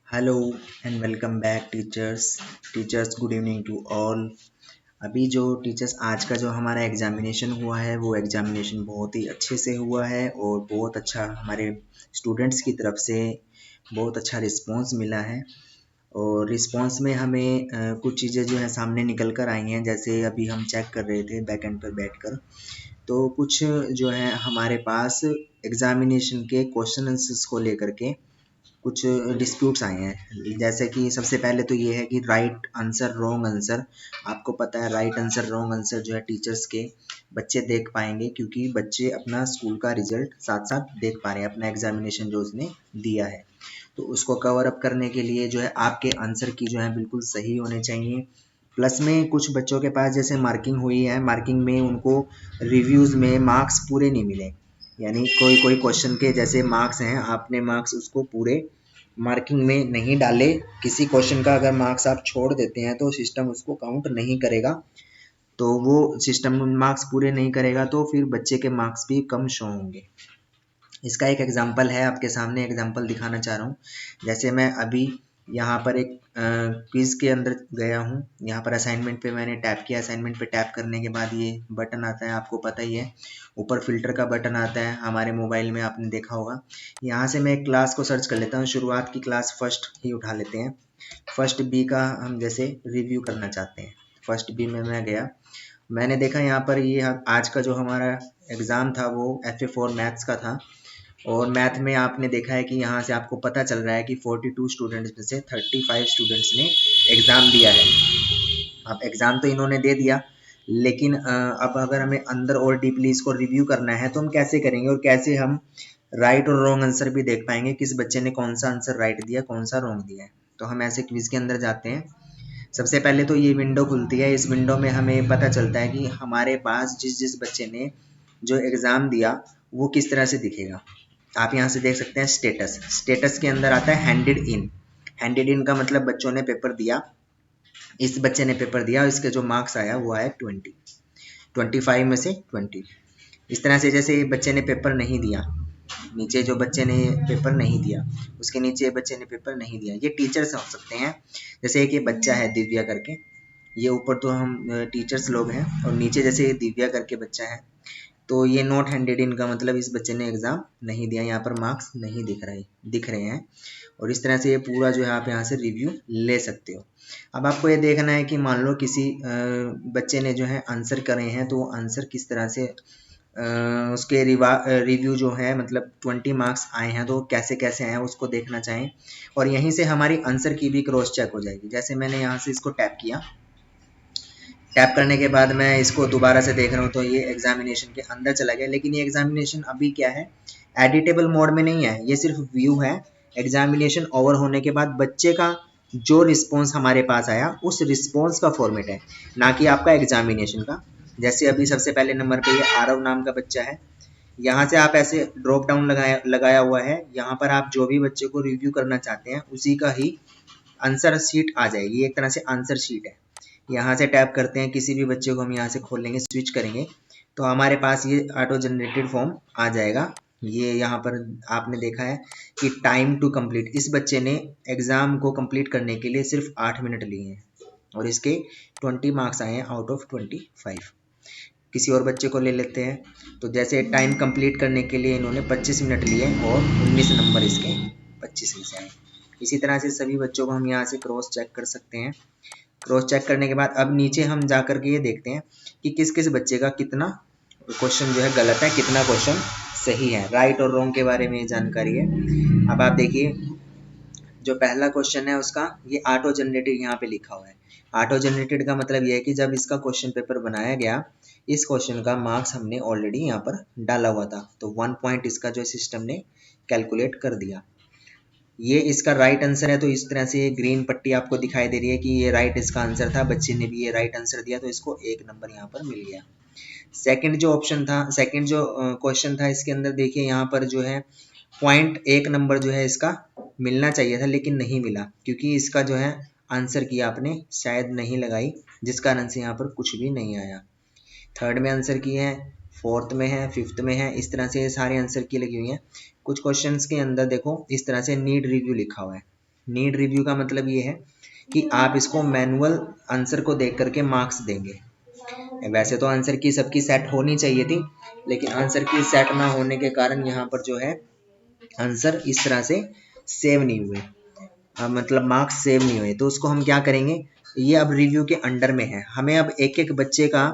Hello and welcome back teachers good evening to all. अभी जो teachers आज का जो हमारा एग्जामिनेशन हुआ है वो एग्जामिनेशन बहुत ही अच्छे से हुआ है और बहुत अच्छा हमारे स्टूडेंट्स की तरफ से बहुत अच्छा रिस्पांस मिला है। और रिस्पांस में हमें कुछ चीज़ें जो है सामने निकल कर आई हैं, जैसे अभी हम चेक कर रहे थे बैक एंड पर बैठकर। तो कुछ जो है हमारे पास एग्जामिनेशन के क्वेश्चन आंसर्स को लेकर के कुछ डिस्प्यूट्स आए हैं। जैसे कि सबसे पहले तो ये है कि राइट आंसर रॉन्ग आंसर। आपको पता है राइट आंसर रॉन्ग आंसर जो है टीचर्स के बच्चे देख पाएंगे, क्योंकि बच्चे अपना स्कूल का रिजल्ट साथ साथ देख पा रहे हैं, अपना एग्जामिनेशन जो उसने दिया है। तो उसको कवर अप करने के लिए जो है आपके आंसर की जो है बिल्कुल सही होने चाहिए। प्लस में कुछ बच्चों के पास जैसे मार्किंग हुई है, मार्किंग में उनको रिव्यूज़ में मार्क्स पूरे नहीं मिले। यानी कोई कोई क्वेश्चन के जैसे मार्क्स हैं, आपने मार्क्स उसको पूरे मार्किंग में नहीं डाले। किसी क्वेश्चन का अगर मार्क्स आप छोड़ देते हैं तो सिस्टम उसको काउंट नहीं करेगा। तो वो सिस्टम मार्क्स पूरे नहीं करेगा तो फिर बच्चे के मार्क्स भी कम शो होंगे। इसका एक एग्जांपल है, आपके सामने एग्जांपल दिखाना चाह रहा हूँ। जैसे मैं अभी यहाँ पर एक क्विज के अंदर गया हूँ। यहाँ पर असाइनमेंट पे मैंने टैप किया। असाइनमेंट पे टैप करने के बाद ये बटन आता है, आपको पता ही है। ऊपर फिल्टर का बटन आता है, हमारे मोबाइल में आपने देखा होगा। यहाँ से मैं एक क्लास को सर्च कर लेता हूँ। शुरुआत की क्लास फर्स्ट ही उठा लेते हैं। फर्स्ट बी का हम जैसे रिव्यू करना चाहते हैं। फर्स्ट बी में मैं गया, मैंने देखा यहाँ पर ये आज का जो हमारा एग्ज़ाम था वो FA4 मैथ्स का था। और मैथ में आपने देखा है कि यहाँ से आपको पता चल रहा है कि 42 स्टूडेंट्स में से 35 स्टूडेंट्स ने एग्ज़ाम दिया है। अब एग्ज़ाम तो इन्होंने दे दिया, लेकिन अब अगर हमें अंदर और डीपली इसको रिव्यू करना है तो हम कैसे करेंगे, और कैसे हम राइट और रॉन्ग आंसर भी देख पाएंगे, किस बच्चे ने कौन सा आंसर राइट दिया, कौन सा रॉन्ग दिया है। तो हम ऐसे क्विज के अंदर जाते हैं। सबसे पहले तो ये विंडो खुलती है। इस विंडो में हमें पता चलता है कि हमारे पास जिस जिस बच्चे ने जो एग्ज़ाम दिया वो किस तरह से दिखेगा। आप यहाँ से देख सकते हैं स्टेटस। स्टेटस के अंदर आता है हैंडेड इन। हैंडेड इन का मतलब बच्चों ने पेपर दिया। इस बच्चे ने पेपर दिया, इसके जो मार्क्स आया वो आया 25 में से 20। इस तरह से जैसे बच्चे ने पेपर नहीं दिया, नीचे जो बच्चे ने पेपर नहीं दिया उसके नीचे बच्चे ने पेपर नहीं दिया, ये टीचर्स हो सकते हैं। जैसे एक ये बच्चा है दिव्या करके, ये ऊपर तो हम टीचर्स लोग हैं, और नीचे जैसे ये दिव्या करके बच्चा है तो ये नॉट हैंडेड इन का मतलब इस बच्चे ने एग्ज़ाम नहीं दिया, यहाँ पर मार्क्स नहीं दिख रहे हैं। और इस तरह से ये पूरा जो है आप यहाँ से रिव्यू ले सकते हो। अब आपको ये देखना है कि मान लो किसी बच्चे ने जो है आंसर करे हैं, तो वो आंसर किस तरह से उसके रिव्यू जो है मतलब 20 मार्क्स आए हैं तो कैसे कैसे आए हैं उसको देखना चाहें। और यहीं से हमारी आंसर की भी क्रॉस चेक हो जाएगी। जैसे मैंने यहाँ से इसको टैप किया, टैप करने के बाद मैं इसको दोबारा से देख रहा हूँ तो ये एग्जामिनेशन के अंदर चला गया। लेकिन ये एग्जामिनेशन अभी क्या है, एडिटेबल मोड में नहीं है, ये सिर्फ व्यू है। एग्जामिनेशन ओवर होने के बाद बच्चे का जो रिस्पॉन्स हमारे पास आया उस रिस्पॉन्स का फॉर्मेट है, ना कि आपका एग्जामिनेशन का। जैसे अभी सबसे पहले नंबर पे ये आरव नाम का बच्चा है। यहाँ से आप ऐसे ड्रॉप डाउन लगाया हुआ है, यहाँ पर आप जो भी बच्चे को रिव्यू करना चाहते हैं उसी का ही आंसर शीट आ जाएगी। एक तरह से आंसर शीट है। यहाँ से टैप करते हैं, किसी भी बच्चे को हम यहाँ से खोल लेंगे, स्विच करेंगे तो हमारे पास ये ऑटो जनरेटेड फॉर्म आ जाएगा। ये यहाँ पर आपने देखा है कि टाइम टू कंप्लीट, इस बच्चे ने एग्ज़ाम को कंप्लीट करने के लिए सिर्फ 8 मिनट लिए हैं और इसके 20 मार्क्स आए हैं आउट ऑफ 25। किसी और बच्चे को ले लेते हैं, तो जैसे टाइम कंप्लीट करने के लिए इन्होंने 25 मिनट लिए और 19 नंबर इसके 25 में से आए। इसी तरह से सभी बच्चों को हम यहाँ से क्रॉस चेक कर सकते हैं। क्रॉस चेक करने के बाद अब नीचे हम जा कर के ये देखते हैं कि किस किस बच्चे का कितना क्वेश्चन जो है गलत है, कितना क्वेश्चन सही है। राइट और रॉन्ग के बारे में जानकारी है। अब आप देखिए, जो पहला क्वेश्चन है उसका ये ऑटो जनरेटेड यहाँ पे लिखा हुआ है। ऑटो जनरेटेड का मतलब ये है कि जब इसका क्वेश्चन पेपर बनाया गया, इस क्वेश्चन का मार्क्स हमने ऑलरेडी यहाँ पर डाला हुआ था, तो 1 पॉइंट इसका जो सिस्टम ने कैलकुलेट कर दिया। ये इसका राइट आंसर है, तो इस तरह से ये ग्रीन पट्टी आपको दिखाई दे रही है कि ये राइट इसका आंसर था, बच्चे ने भी ये राइट आंसर दिया, तो इसको 1 नंबर यहाँ पर मिल गया। सेकंड जो ऑप्शन था, सेकंड जो क्वेश्चन था, इसके अंदर देखिए यहाँ पर जो है 0.1 नंबर जो है इसका मिलना चाहिए था, लेकिन नहीं मिला, क्योंकि इसका जो है आंसर की आपने शायद नहीं लगाई, जिस कारण से यहाँ पर कुछ भी नहीं आया। थर्ड में आंसर की है, फोर्थ में है, फिफ्थ में है, इस तरह से ये सारे आंसर की लगी हुई हैं। कुछ क्वेश्चंस के अंदर देखो इस तरह से नीड रिव्यू लिखा हुआ है, नीड रिव्यू का मतलब ये है कि आप इसको मैनुअल आंसर को देख करके मार्क्स देंगे। वैसे तो आंसर की सबकी सेट होनी चाहिए थी, लेकिन आंसर की सेट ना होने के कारण यहाँ पर जो है आंसर इस तरह से सेव नहीं हुए, मतलब मार्क्स सेव नहीं हुए। तो उसको हम क्या करेंगे, ये अब रिव्यू के अंडर में है, हमें अब एक एक बच्चे का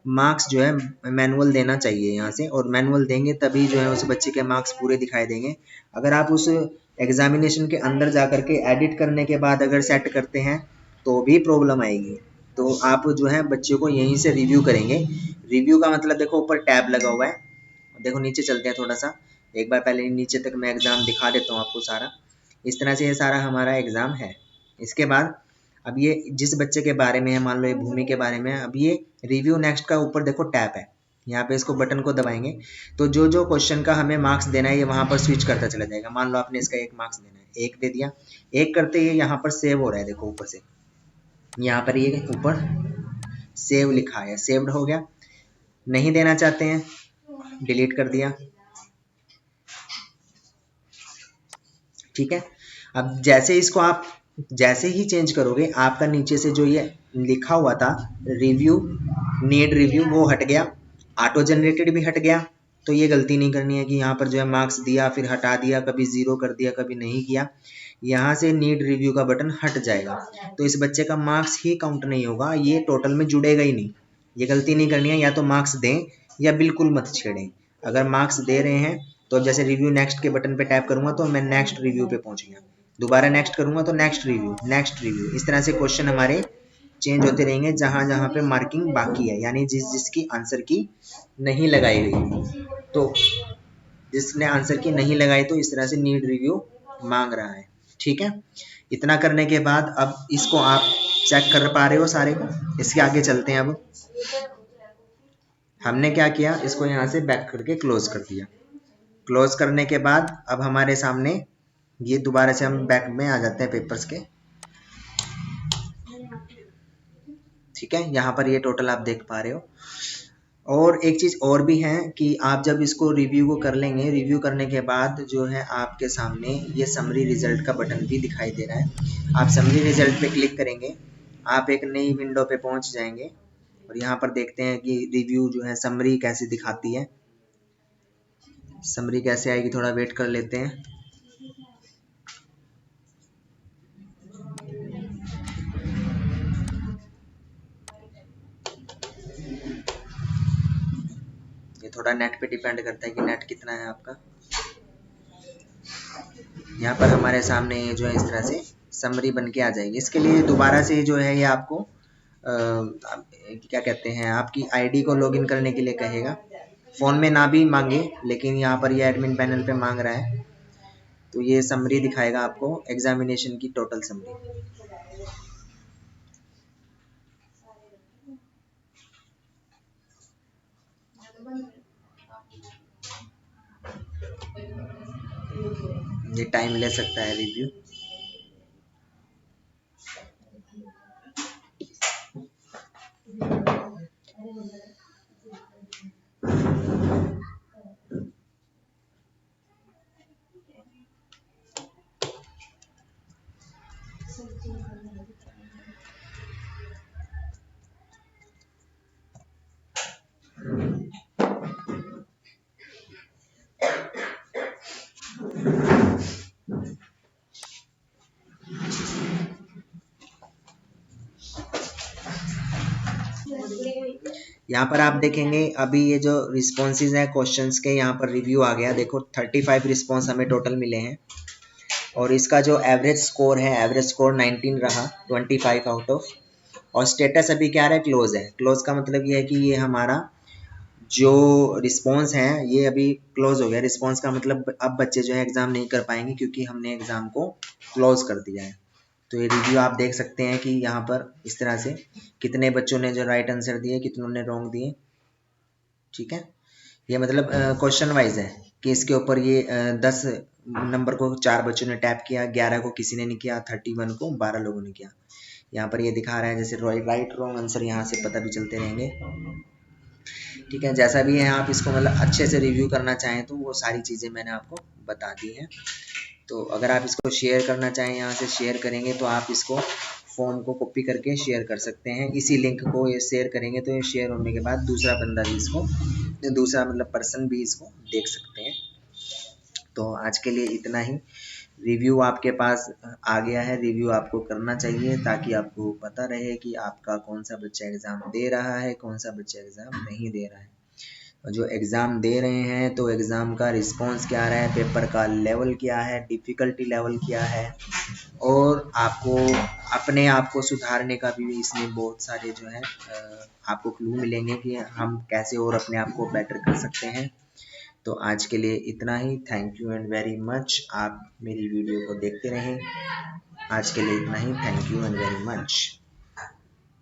मार्क्स जो है मैनुअल देना चाहिए यहाँ से, और मैनुअल देंगे तभी जो है उस बच्चे के मार्क्स पूरे दिखाई देंगे। अगर आप उस एग्जामिनेशन के अंदर जा करके एडिट करने के बाद अगर सेट करते हैं तो भी प्रॉब्लम आएगी। तो आप जो है बच्चे को यहीं से रिव्यू करेंगे। रिव्यू का मतलब देखो ऊपर टैब लगा हुआ है, देखो नीचे चलते हैं थोड़ा सा, एक बार पहले नीचे तक मैं एग्जाम दिखा देता हूँ आपको सारा। इस तरह से ये सारा हमारा एग्जाम है। इसके बाद अब ये जिस बच्चे के बारे में है, मान लो ये भूमि के बारे में है, अब ये रिव्यू नेक्स्ट का ऊपर देखो टैब है, यहाँ पे इसको बटन को दबाएंगे तो जो जो क्वेश्चन का हमें मार्क्स देना है ये वहां पर स्विच करता चला जाएगा। मान लो आपने इसका 1 मार्क्स देना है, 1 दे दिया, 1 करते ही यहाँ पर सेव हो रहा है, देखो ऊपर से यहाँ पर ये ऊपर सेव लिखा है, सेव्ड हो गया। नहीं देना चाहते हैं, डिलीट कर दिया, ठीक है। अब जैसे इसको आप जैसे ही चेंज करोगे, आपका नीचे से जो ये लिखा हुआ था रिव्यू, नीड रिव्यू, वो हट गया, ऑटो जनरेटेड भी हट गया। तो ये गलती नहीं करनी है कि यहाँ पर जो है मार्क्स दिया फिर हटा दिया, कभी 0 कर दिया कभी नहीं किया। यहाँ से नीड रिव्यू का बटन हट जाएगा, तो इस बच्चे का मार्क्स ही काउंट नहीं होगा, ये टोटल में जुड़ेगा ही नहीं। ये गलती नहीं करनी है, या तो मार्क्स दें या बिल्कुल मत छेड़ें। अगर मार्क्स दे रहे हैं तो जैसे रिव्यू नेक्स्ट के बटन पे टैप करूंगा तो मैं नेक्स्ट रिव्यू पे पहुंच गया, दोबारा नेक्स्ट करूंगा तो नेक्स्ट रिव्यू, नेक्स्ट रिव्यू, इस तरह से क्वेश्चन हमारे चेंज होते रहेंगे जहां जहां पे मार्किंग बाकी है, यानी जिस जिसकी आंसर की नहीं लगाई गई। तो जिसने आंसर की नहीं लगाई तो इस तरह से नीड रिव्यू मांग रहा है, ठीक है। इतना करने के बाद अब इसको आप चेक कर पा रहे हो सारे को। इसके आगे चलते हैं। अब हमने क्या किया, इसको यहाँ से बैक करके क्लोज कर दिया। क्लोज करने के बाद अब हमारे सामने ये दोबारा से हम बैक में आ जाते हैं पेपर्स के, ठीक है। यहाँ पर ये टोटल आप देख पा रहे हो। और एक चीज और भी है कि आप जब इसको रिव्यू को कर लेंगे, रिव्यू करने के बाद जो है आपके सामने ये समरी रिजल्ट का बटन भी दिखाई दे रहा है। आप समरी रिजल्ट पे क्लिक करेंगे, आप एक नई विंडो पे पहुंच जाएंगे और यहाँ पर देखते हैं कि रिव्यू जो है समरी कैसे दिखाती है। समरी कैसे आएगी, थोड़ा वेट कर लेते हैं। ये थोड़ा नेट पे डिपेंड करता है कि नेट कितना है आपका। यहाँ पर हमारे सामने जो है इस तरह से समरी बन के आ जाएगी। इसके लिए दोबारा से जो है ये आपको क्या कहते हैं, आपकी आईडी को लॉगिन करने के लिए कहेगा। फोन में ना भी मांगे, लेकिन यहाँ पर ये एडमिन पैनल पे मांग रहा है, तो ये समरी दिखाएगा आपको, एग्जामिनेशन की टोटल समरी। ये टाइम ले सकता है रिव्यू। यहाँ पर आप देखेंगे अभी ये जो रिस्पॉन्सेज हैं क्वेश्चंस के, यहाँ पर रिव्यू आ गया। देखो 35 रिस्पॉन्स हमें टोटल मिले हैं, और इसका जो एवरेज स्कोर है, एवरेज स्कोर 19 रहा, 25 आउट ऑफ। और स्टेटस अभी क्या रहा है, क्लोज है। क्लोज का मतलब ये है कि ये हमारा जो रिस्पॉन्स है ये अभी क्लोज हो गया। रिस्पॉन्स का मतलब अब बच्चे जो है एग्जाम नहीं कर पाएंगे, क्योंकि हमने एग्जाम को क्लोज कर दिया है। तो ये रिव्यू आप देख सकते हैं कि यहाँ पर इस तरह से कितने बच्चों ने जो राइट आंसर दिए, कितनों ने रॉन्ग दिए, ठीक है। ये मतलब क्वेश्चन वाइज है कि इसके ऊपर ये 10 नंबर को 4 बच्चों ने टैप किया, 11 को किसी ने नहीं किया, 31 को 12 लोगों ने किया। यहाँ पर ये दिखा रहा है जैसे राइट रॉन्ग आंसर यहाँ से पता भी चलते रहेंगे, ठीक है। जैसा भी है आप इसको मतलब अच्छे से रिव्यू करना चाहें तो वो सारी चीज़ें मैंने आपको बता दी हैं। तो अगर आप इसको शेयर करना चाहें, यहाँ से शेयर करेंगे तो आप इसको फॉर्म को कॉपी करके शेयर कर सकते हैं। इसी लिंक को ये शेयर करेंगे तो ये शेयर होने के बाद दूसरा बंदा भी इसको, दूसरा मतलब पर्सन भी इसको देख सकते हैं। तो आज के लिए इतना ही। रिव्यू आपके पास आ गया है, रिव्यू आपको करना चाहिए ताकि आपको पता रहे कि आपका कौन सा बच्चा एग्ज़ाम दे रहा है, कौन सा बच्चा एग्ज़ाम नहीं दे रहा है। और जो एग्ज़ाम दे रहे हैं तो एग्ज़ाम का रिस्पांस क्या आ रहा है, पेपर का लेवल क्या है, डिफ़िकल्टी लेवल क्या है, और आपको अपने आप को सुधारने का भी इसमें बहुत सारे जो है आपको क्लू मिलेंगे कि हम कैसे और अपने आप को बेटर कर सकते हैं। तो आज के लिए इतना ही। Thank you and very much. आप मेरी वीडियो को देखते रहें। आज के लिए इतना ही। Thank you and very much.